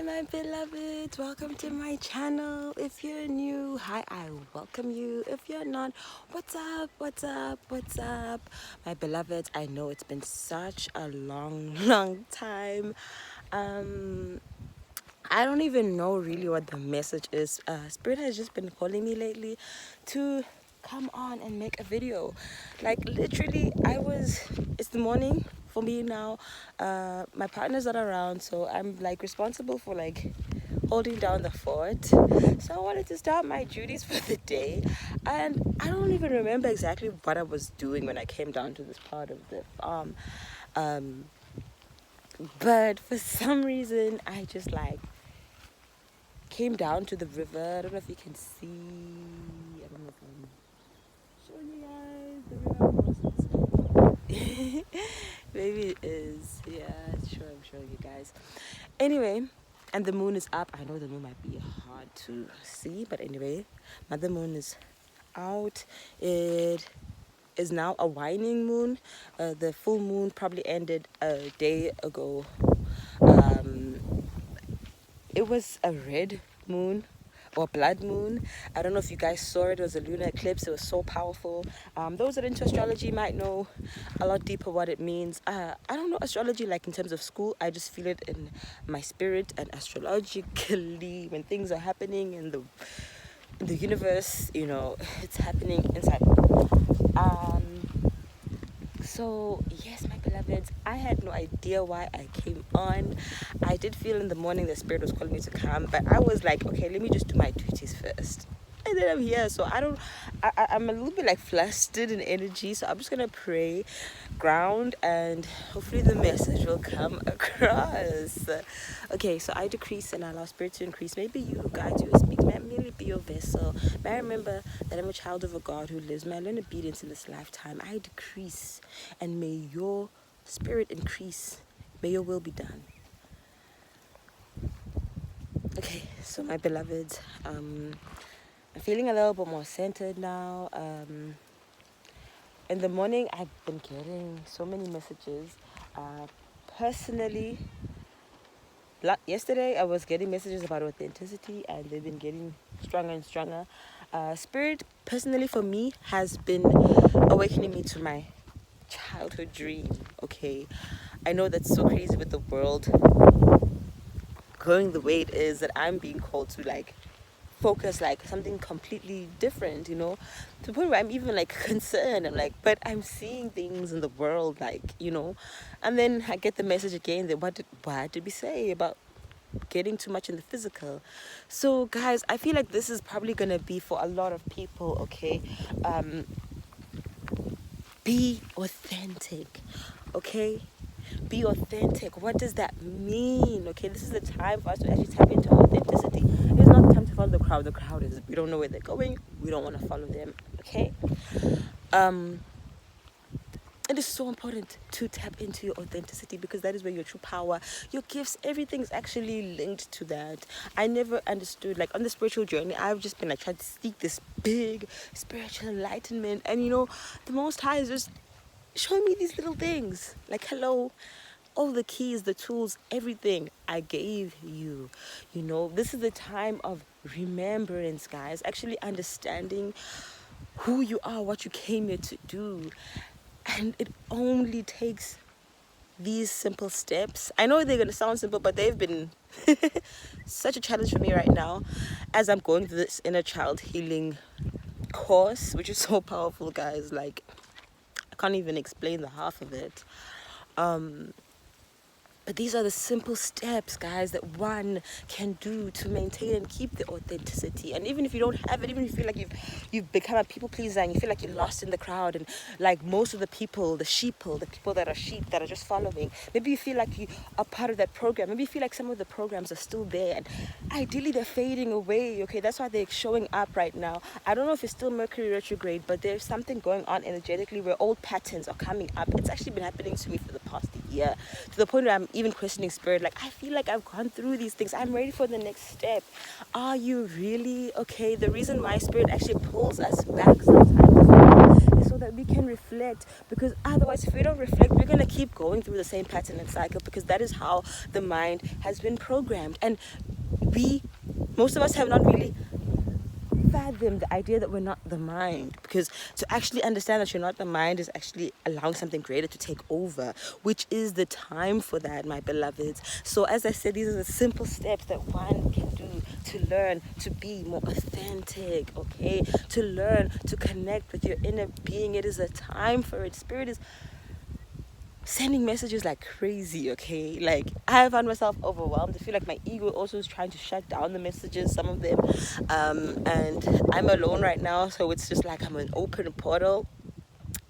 my beloveds, welcome to my channel. If you're new, hi, I welcome you. If you're not, what's up, my beloveds? I know it's been such a long time. I don't even know really what the message is. Spirit has just been calling me lately to come on and make a video. Like literally, it's the morning for me now. My partner's not around, so I'm like responsible for like holding down the fort. So I wanted to start my duties for the day, and I don't even remember exactly what I was doing when I came down to this part of the farm. But for some reason, I just like came down to the river. I don't know if you can see. I don't know if I'm showing you guys the river. Maybe it is. Yeah, sure, I'm showing you guys. Anyway, and the moon is up. I know the moon might be hard to see, but anyway, the moon is out. It is now a waning moon. The full moon probably ended a day ago. It was a red moon or blood moon. I don't know if you guys saw it. It was a lunar eclipse. It was so powerful. Those that are into astrology might know a lot deeper what it means. I don't know astrology like in terms of school. I just feel it in my spirit, and astrologically when things are happening in the universe, you know, it's happening inside. So yes, my beloveds, I had no idea why I came on. I did feel in the morning the spirit was calling me to come, but I was like, okay, let me just do my duties first. And then I'm here, so I'm a little bit like flustered in energy, so I'm just gonna pray, ground, and hopefully the message will come across. Okay, so I decrease and I allow spirit to increase. Maybe you who guides you speak, may I merely be your vessel. May I remember that I'm a child of a God who lives. May I learn obedience in this lifetime. I decrease, and may your spirit increase. May your will be done. Okay, so my beloveds, I'm feeling a little bit more centered now. In the morning, I've been getting so many messages. Personally, yesterday I was getting messages about authenticity, and they've been getting stronger and stronger. Spirit, personally for me, has been awakening me to my childhood dream. Okay, I know that's so crazy with the world going the way it is, that I'm being called to like focus like something completely different, you know, to the point where I'm even like concerned. I'm like, but I'm seeing things in the world, like, you know. And then I get the message again that what did we say about getting too much in the physical? So guys, I feel like this is probably gonna be for a lot of people. Okay, be authentic. Okay, be authentic. What does that mean? Okay, this is the time for us to actually tap into authenticity. It's not the time to follow the crowd. The crowd is, we don't know where they're going, we don't want to follow them. Okay, it is so important to tap into your authenticity, because that is where your true power, your gifts, everything is actually linked to that. I never understood, like on the spiritual journey, I've just been like trying to seek this big spiritual enlightenment, and you know, the Most High is just showing me these little things, like, hello, all the keys, the tools, everything I gave you. You know, this is the time of remembrance, guys, actually understanding who you are, what you came here to do. And it only takes these simple steps. I know they're going to sound simple, but they've been such a challenge for me right now as I'm going through this inner child healing course, which is so powerful, guys. Like, I can't even explain the half of it. But these are the simple steps, guys, that one can do to maintain and keep the authenticity. And even if you don't have it, even if you feel like you've become a people pleaser and you feel like you're lost in the crowd, and like most of the people, the people that are sheep that are just following, maybe you feel like you are part of that program. Maybe you feel like some of the programs are still there, and ideally they're fading away. Okay, that's why they're showing up right now. I don't know if it's still Mercury retrograde, but there's something going on energetically where old patterns are coming up. It's actually been happening to me for the past year, to the point where I'm even questioning spirit. Like, I feel like I've gone through these things. I'm ready for the next step. Are you really? Okay, the reason why spirit actually pulls us back sometimes is so so that we can reflect, because otherwise if we don't reflect, we're going to keep going through the same pattern and cycle, because that is how the mind has been programmed. And most of us have not really fathom the idea that we're not the mind, because to actually understand that you're not the mind is actually allowing something greater to take over, which is the time for that, my beloveds. So as I said, these are the simple steps that one can do to learn to be more authentic, okay, to learn to connect with your inner being. It is a time for it. Spirit is sending messages like crazy, okay? Like, I found myself overwhelmed. I feel like my ego also is trying to shut down the messages, some of them. And I'm alone right now, so it's just like I'm an open portal.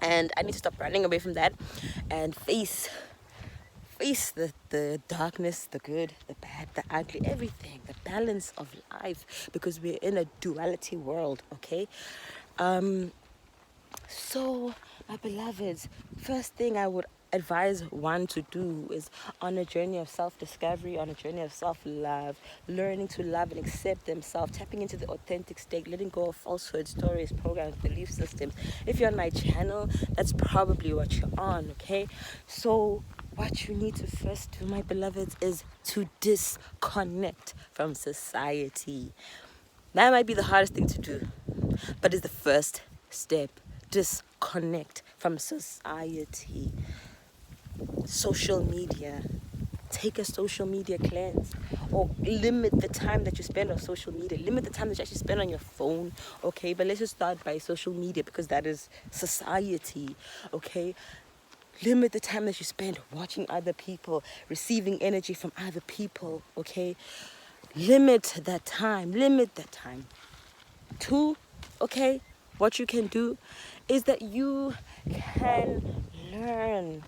And I need to stop running away from that and face the darkness, the good, the bad, the ugly, everything, the balance of life, because we're in a duality world, okay? So, my beloveds, first thing I would advise one to do is, on a journey of self-discovery, on a journey of self-love, learning to love and accept themselves, tapping into the authentic state, letting go of falsehood, stories, programs, belief systems. If you're on my channel, that's probably what you're on, okay? So what you need to first do, my beloveds, is to disconnect from society. That might be the hardest thing to do, but it's the first step. Disconnect from society. Social media. Take a social media cleanse, or limit the time that you spend on social media. Limit the time that you actually spend on your phone, okay? But let's just start by social media, because that is society, okay? Limit the time that you spend watching other people, receiving energy from other people, okay? Limit that time. Limit that time. 2, okay? What you can do is that you can learn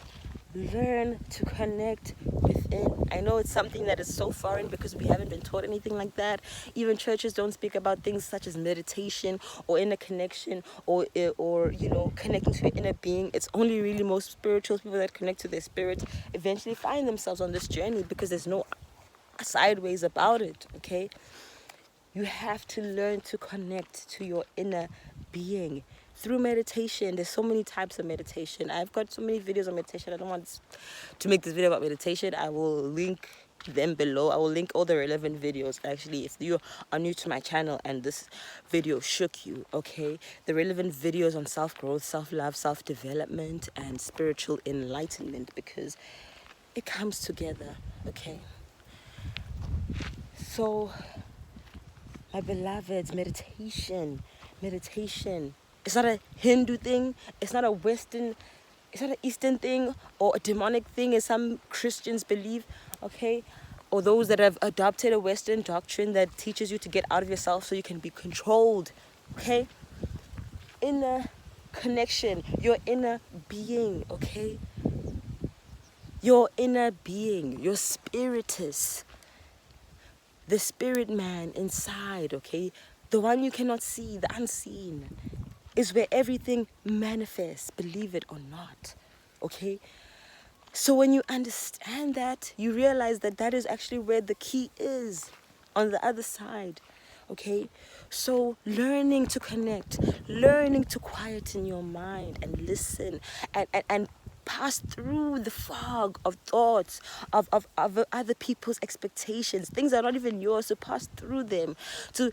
to connect within. I know it's something that is so foreign, because we haven't been taught anything like that. Even churches don't speak about things such as meditation or inner connection, or connecting to your inner being. It's only really most spiritual people that connect to their spirit eventually find themselves on this journey, because there's no sideways about it, okay? You have to learn to connect to your inner being through meditation. There's so many types of meditation. I've got so many videos on meditation. I don't want to make this video about meditation. I will link them below. I will link all the relevant videos. Actually, if you are new to my channel and this video shook you, okay, the relevant videos on self-growth, self-love, self-development, and spiritual enlightenment, because it comes together, okay? So, my beloveds, meditation. It's not a Hindu thing. It's not an Eastern thing, or a demonic thing, as some Christians believe, okay? Or those that have adopted a Western doctrine that teaches you to get out of yourself so you can be controlled, okay? Inner connection, your inner being, okay? Your inner being, your spiritus. The spirit man inside, okay? The one you cannot see, the unseen, is where everything manifests, believe it or not, okay? So when you understand that, you realize that that is actually where the key is, on the other side, okay? So learning to connect, learning to quieten your mind and listen, and pass through the fog of thoughts of other people's expectations, things that are not even yours, to pass through them, to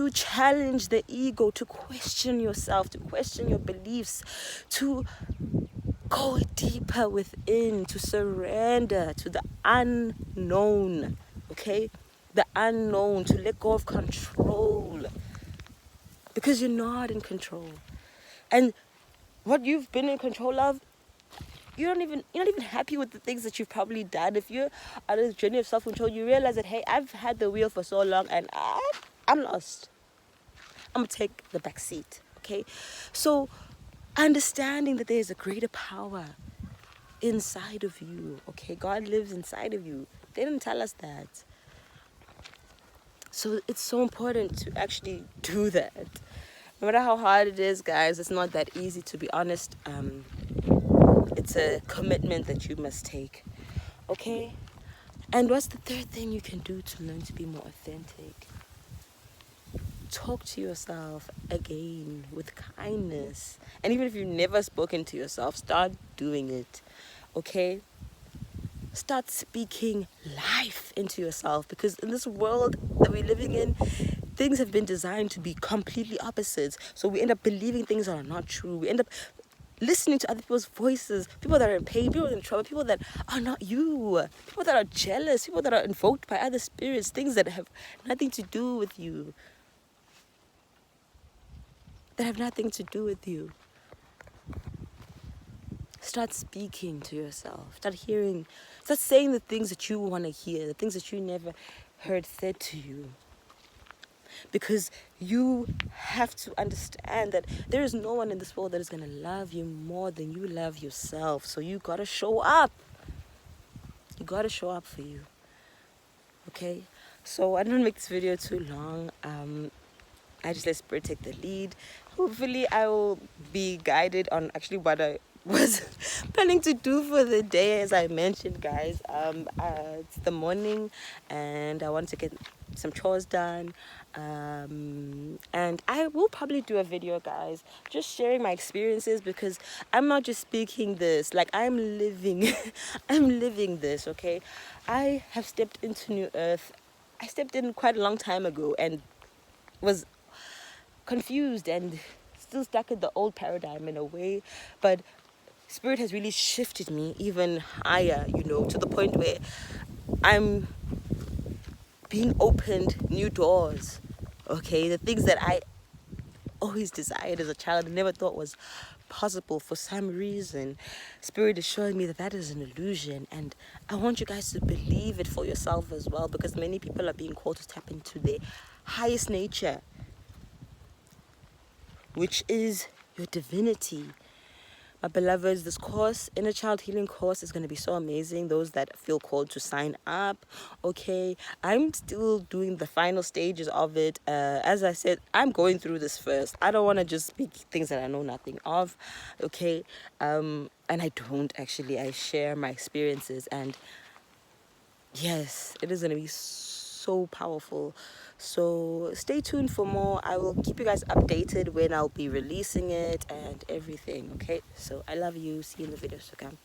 challenge the ego, to question yourself, to question your beliefs, to go deeper within, to surrender to the unknown, okay? The unknown, to let go of control, because you're not in control. And what you've been in control of, you're not even happy with the things that you've probably done. If you're on this journey of self-control, you realize that, hey, I've had the wheel for so long and I'm lost. I'm gonna take the back seat, okay? So understanding that there's a greater power inside of you, okay? God lives inside of you. They didn't tell us that. So it's so important to actually do that. No matter how hard it is, guys, it's not that easy, to be honest. It's a commitment that you must take, okay? And what's the third thing you can do to learn to be more authentic? talk to yourself again with kindness. And even if you've never spoken to yourself, start doing it. Okay? Start speaking life into yourself, because in this world that we're living in, things have been designed to be completely opposites. So we end up believing things that are not true. We end up listening to other people's voices, people that are in pain, people in trouble, people that are not you, people that are jealous, people that are invoked by other spirits, things that have nothing to do with you. That have nothing to do with you. Start speaking to yourself. Start saying the things that you want to hear, the things that you never heard said to you. Because you have to understand that there is no one in this world that is going to love you more than you love yourself. So you got to show up. You got to show up for you. Okay? So I didn't make this video too long. I just let Spirit take the lead. Hopefully I will be guided on actually what I was planning to do for the day. As I mentioned, guys, it's the morning and I want to get some chores done, and I will probably do a video, guys, just sharing my experiences, because I'm not just speaking this, like I'm living I'm living this. Okay, I have stepped into new earth. I stepped in quite a long time ago and was confused and still stuck in the old paradigm in a way, but Spirit has really shifted me even higher, to the point where I'm being opened new doors. Okay, the things that I always desired as a child and never thought was possible, for some reason Spirit is showing me that that is an illusion, and I want you guys to believe it for yourself as well, because many people are being called to tap into their highest nature, which is your divinity. My beloveds, this course, Inner Child Healing course, is going to be so amazing. Those that feel called to sign up, okay? I'm still doing the final stages of it. As I said, I'm going through this first. I don't want to just speak things that I know nothing of, okay? And I don't actually. I share my experiences, and yes, it is going to be so powerful. So stay tuned for more. I will keep you guys updated when I'll be releasing it and everything. Okay, so I love you. See you in the videos to come.